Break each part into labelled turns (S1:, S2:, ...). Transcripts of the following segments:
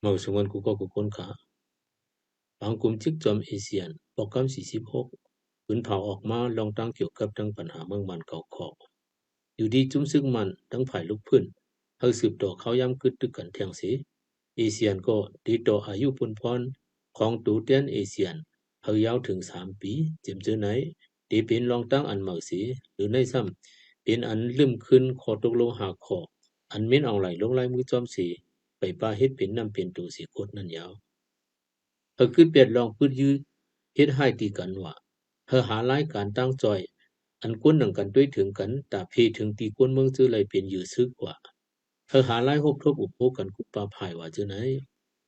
S1: เมาสงวนกูก็กูคนขาบางกลุ่มจิกจอมเอเชียนปอกคำ46ปืนเผาออกมาลองตั้งเกี่ยวกับทั้งปัญหาเมืองมันเก่าขออยู่ดีจุ้มซึ่งมันทั้งฝ่ายลุกพื้นเฮาสืบต่อเขาย้ำกึดตึกกันเทียงสีเอเชียนก็ดีต่ออายุพุนพรของตูเตียนเอเชียนเฮายาวถึง3 ปีเจ็มเจอไหนดีเป็นลองตั้งอันเมาสีหรือในซ้ำเป็นอันลืมขึ้นขอตกลงหาขออันเม้นเอาไหลลงลายมือจอมสีไปป้าเฮ็ดเป็นนำเป็นตูสีโคตรนั่นยาวเฮาคือเปียดลองพืดยื้อเฮ็ดให้ตีกันว่าเฮาหาลายการตั้งจอยอันกวนหนังกันด้วยถึงกันตาเพถึงตีกวนเมืองจื้อไหลเป็นยื้อซึกว่าเฮาหาลายหบทบอุปโภคกันกุปปาภายว่าจื้อไหน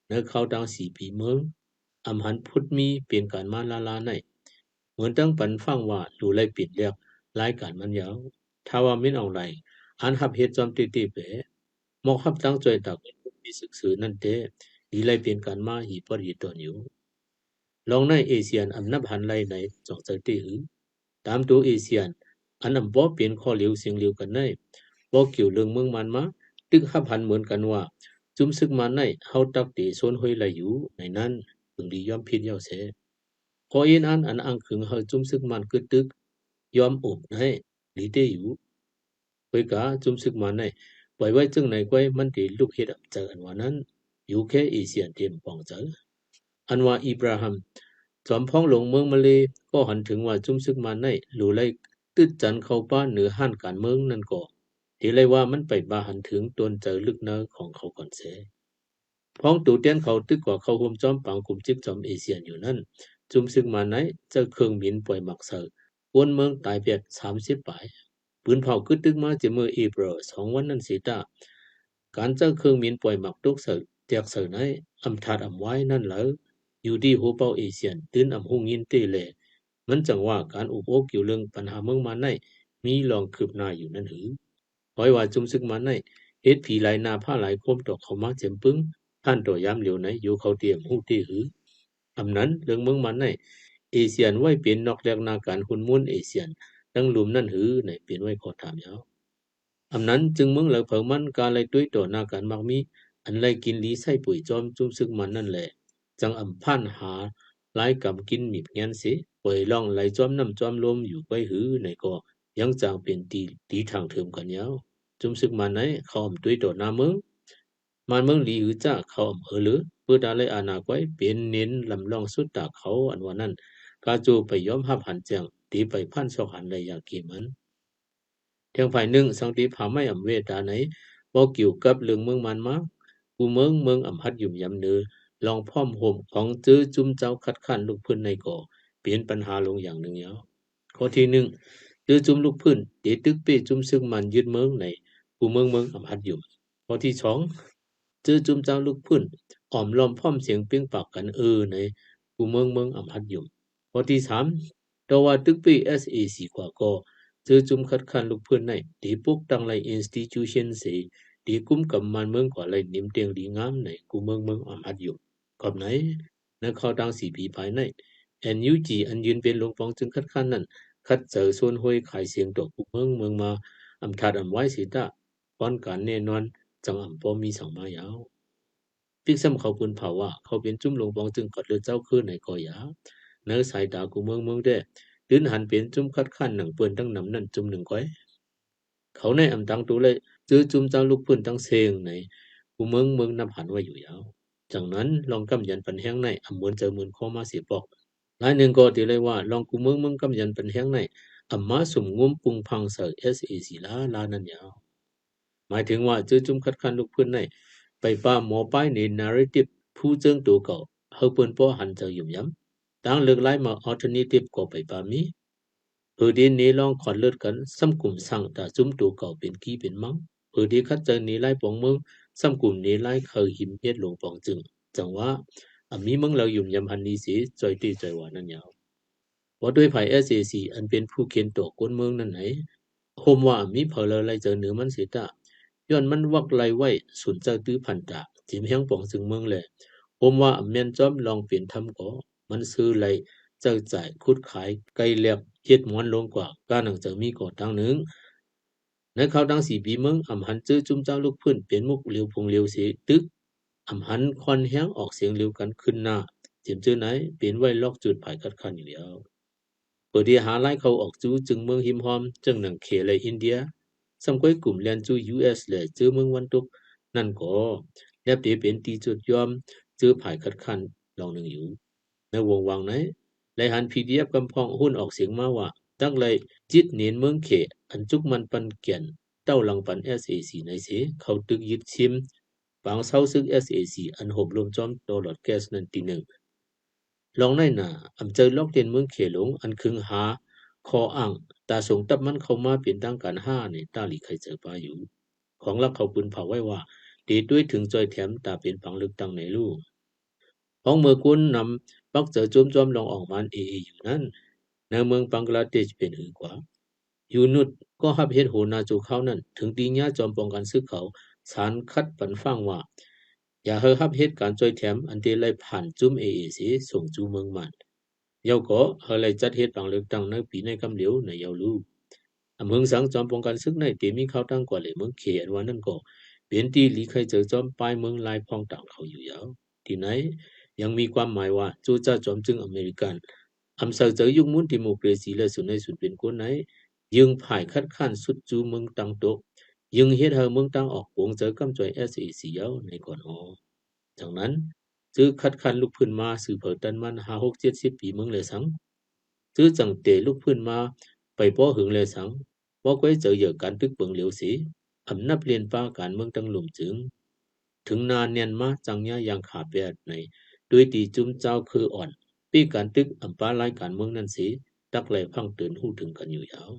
S1: ในเขาดัง4 ปีเมืองอำหันพุทธมีเป็นการมาลาลาในเหมือนตั้งปันฟังว่าดูไลปิดเรียกรายการมันยาวถ้าว่ามินเอาไรอันหับเฮ็ดจอมติติเปมอกหับตั้งจอยตักมีศึกษอนั่นเตดีไลเป็นการมาหีปอดีตอนอยู่ลองในเอเชียนอำนับหันไลในจองใจติหือตามตัวเอเชียนอันอำบ่เปลี่ยนข้อเหลียวเสียงเหลียวกันในบ่เกี่ยวเรื่องเมืองมันมาตึกหับหันเหมือนกันว่าจุมซึกมาในเฮาตักติโซนห้อยไหลอยู่ในนั้นพึงดียอมผิดยาวเสขอเอ็นอันอังขึงเฮาจุมซึกมันกึดตึกยอมอบในลีเตอยู่เวยกาจุมซึกมันในปล่อยไว้จึงในก้อยมันติลูกเฮ็ดเจออันว่านั้นอยู่แค่เอเชียนเตรียมป้องเจออันว่าอิบราฮัมจอมพ้องหลงเมืองมาเลก็หันถึงว่าจุมซึกมันในหลู่ไลตึดจันเข้าป้าเหนือห้านการเมืองนั่นก็ที่เลยว่ามันไปบาหันถึงตนเจอลึกเนื้อของเขาก่อนเสพ้องตูเตียนเขาตึกกว่าเขาห่มจอมปังกลุ่มจิกจอมเอเชียนอยู่นั่นจุมซึกมาไหนเจอเครื่องบินปล่อยหมักเสอวนเมืองตายเปียด30 ปลายปืนเผากึดตึกมาจะมืออีเบร2 วันนั้นสีตาการเจอเครื่องบินปล่อยหมักตุกเสอเตียกเสอไหนอำทัดอำไว้นั่นเหรออยู่ที่หัวเป้าเอเชียนตื่นอำหุงยินเตเลมันจังว่าการอุปโภคเกี่ยวเรื่องปัญหาเมืองมาไหนมีลองคืบหน้าอยู่นั่นหือคอยว่าจุมซึกมาไหนเฮ็ดผีหลายนาผ้าหลายคมตอกเขามาเจ็มปึ้งท่านตัวยามเหลียวไหนอยู่เขาเตรียมหู้ที่หืออำนั้นเรื่องเมืองมันไหนเอเชียนไว้เป็นนอกแรกนาการหุ่นม้วนเอเชียนดังหลุมนั่นหือไหนเป็นไว้ขอถามยาวอำนั้นจึงเมืองเหลือเผามันกาไลด้วยต่อนาการมักมีอันไลกินลีไส้ปุ๋ยจอมจุมซึกมันนั่นแหละจังอำพันหาหลายกำกินมีบเงี้ยนสิป่วยล่องไหลจอมน้ำจอมลมอยู่ไปหือไหนก็ยังจางเป็นตีทางเทิมกันยาวจุมซึกมันไหนเขาอำด้วยต่อนาเมืองมันเมืองหลีหือจ้าเขาอำหรือเพื่อดาเลยอาณาไว้เป็นเน้นลำลองสุดตาเขาอันว่านั้นกาจูไปย้อมหับหันแจงตีไปพันสอกหันเลยอยากกินมันเทียงฝ่ายหนึ่งสังตีผาไม่อำเวทาไหนบ่เกี่ยวกับเรื่องเมืองมันมากูเมืองอำพัดยุ่มยำเนือลองพร้อมห่มของจื้อจุ้มเจ้าคัดค้านลูกพื้นในก่อเปลี่ยนปัญหาลงอย่างหนึ่งแล้วข้อที่หนึ่งจื้อจุ้มลูกพื้นเดตึกเป้จุ้มซึ่งมันยึดเมืองในกูเมืองอำพัดยุ่มข้อที่สองจื้อจุ้มเจ้าลูกพื้นอ้อมล้อมพร้อมเสียงเปียงปากกันในกูเมืองอำพัดยุ่มข้อที่สามตัวว่าตึกเป้ SAC กว่าก็จื้อจุ้มคัดค้านลูกพื้นในดีปุกตั้งไล institution เสดีกุมกับมันเมืองกว่าไลนิ่มเตียงดีงามในกูเมืองอำพัดยุ่มขอบไหนในข้อดัง4 ปีภายใน NUG อันยืนเป็นลงฟองจึงคัดค้านนั้นคัดเจอส่วนห้วยขายเสียงตัวกูเมืองมาอำทัดอำไว้สิตาป้อนการแน่นอนจังอำปอมีสังมายาวพิกซ้ำเขาปืนเผาว่าเขาเป็นจุ่มลงฟองจึงกดเลือเจ้าคืนในก่อยาเนื้อสายตากูเมืองได้ตื่นหันเป็นจุ่มคัดค้านหนังเปื้อนทั้งน้ำนั่นจุ่มหนึ่งก้อยเขาในอำตังตัวเลยจื้อจุ่มเจ้าลูกปืนทั้งเซงในกูเมืองนำหันไว้อยู่ยาวจากนั้นลองกำยันปันแห้งในอำมวนเจอมือนข้อมาเสียปอกหลายหนึ่งก็ตีเลยว่าลองกูเมืองกำยันปันแห้งในอำมาสมงุมปุงพังเสอ SAC ลานั่นยาวหมายถึงว่าจื้อจุ่มคัดค้านลูกปืนในไปป้าหมอป้ายใน narrative ผู้เจิงตัวเก่าเฮาปืนป้อหันเจอยุ่มย้ำตั้งเลือกไล่มา alternative ก็ไปป้ามีดีนี้ลองขอดเลือดกันซ้ำกลุ่มสั่งแต่จุ่มตัวเก่าเป็นกี้เป็นมังดีคัดเจอนี้ไล่ปองเมืองซ้ำกลุ่มนี้ไล่เคยหิมเฮ็ดลงปองจึงจังว่ามีเมืองเรายุ่มยำหันนี้สิจอยตีจอยว่านั่นยาวว่าด้วยไผ่ SAC อันเป็นผู้เขียนตัวก้นเมืองนั่นไหนโฮมว่ามีเผลอไรเจอเหนือมันสิตาย้อนมันวักไรไว้สุนเจ้าตื้อพันตาจิมแห้งปองจึงเมืองเลยโฮมว่าแม่นจอมลองเปลี่ยนทำก็มันซื้อไรเจ้าจ่ายคุดขายไกลเลียบเฮ็ดม้วนลงกว่าการหนังจะมีก่อตั้งหนึ่งในเขาดัง4 ปีเมืองอำหันจื้อจุ่มเจ้าลูกพื้นเป็นมุกเหลียวพงเหลียวเสตึก หันควันแห้งออกเสียงเร็วกันขึ้นหน้าเจียมจื้อไหนเปลี่ยนไว้ลอกจุดภายคัดคันอยู่แล้วเปิดที่หาไล่เขาออกจู้จึงเมืองหิมหอมจึงหนังเคเลยอินเดียสำก้อยกลุ่มเลียนจู US เลยจื้อเมืองวันตุกนั่นก็แลบเดียเป็นตีจุดยอมจื้อภายคัดคันลองหนึ่งอยู่ในวงวังไหนเลยหัน PDF กำพองหุ้นออกเสียงมาว่าตั้งเลยจิตเนียนเมืองเขอันจุกมันปันเกียนเต้าหลังปัน SAC ในเสเขาตึกยึดชิมบางเศร้าซึก SAC อันหบรวมจอมตลอดแก๊สนั่นตีหนึ่งลองในหน้าเจอลอกเด่นเมืองเขหลงอันคึงหาคออ่างตาส่งตับมันเข้ามาเปลี่ยนตั้งการ5ในตาหลีใครเจอปาอยู่ของลักเขาปืนเผาไว้ว่าดีด้วยถึงจอยแถมตาเป็นฝังลึกตั้งในลูกของเมื่อกุนนำปักเจอจอมลองออกมันอยู่นั้นในเมืองบังกลาเทศเป็นหือกว่ายูนุดก็ฮับเฮ็ดโหนาจูเขานั่นถึงตีญาจอมป้องกันซึกเขาสารคัดปันฟังว่าอย่าเฮฮับเฮ็ดการจอยแถมอันเดไลผ่านจุ้มสิส่งจูเมืองมันเยาก็เฮไลจัดเฮ็ดบางเลือกตั้งในปีในกำเหลียวในเยาลูเมืองสังจอมป้องกันซึกในเตมีเขาตั้งกว่าเลยเมืองเขอันว่านั่นก็เป็นที่ลีใครเจอจอมปลายเมืองลายพองต่างเขาอยู่ยาวที่ไหนยังมีความหมายว่าจูจ้าจอมจึงอเมริกันเสาเจอยุคมุนดิโมคราซีและสุนในสุดเป็นคนไหนยึงผ่ายคัดค้านสุดจูเมืองตังโตยึงเฮ็ดให้เมืองตังออกวงเจอกำจ่อย SAC ยาวในก่อนจากนั้นจื้อคัดค้านลุกพื้นมาสืบเผยตันมัน5 6 70ปีเมืองเลยสังจื้อจังเตลุกพื้นมาไปป้อหึงเลยสังบ่ก้อยเจอเหยื่อการตึกเปิงเหลียวสีนับเรียนป้าการเมืองตังหลุมจึงถึงนานเนียนมาจังยะยังขาแปดในด้วยตีจุ้มเจ้าคืออ่อนปีการตึกป้ารายการเมืองนั่นสิตักแลพังตื่นหูถึงกันอยู่ยาว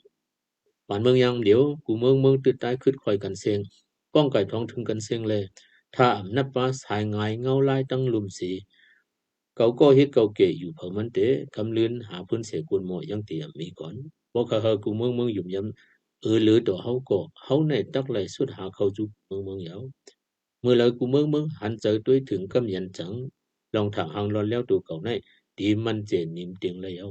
S1: ป่านเมืองยังเดี๋ยวกูเมืองตึดตายขึ้นคอยกันเสียงก้องไก่ท้องถึงกันเสียงเลยถ้านับป้าสายงายเงาลายตั้งลุมสีเขาก็เฮ็ดเก่าเกยอยู่เผามันเตกำลืนหาพื้นเสกุลหมอยังเตียมมีก่อนบ่เขาเฮากูเมืองยุ่มยำหรือตัวเฮาก็เฮาในตักไหลสุดหาเขาจุเมืองยาวเมื่อเลยกูเมืองหันเจอด้วยถึงกำยันจังลองถางหางรอนแล้วตัวเก่าในดีมันเจนนิมเตียงเลยเอา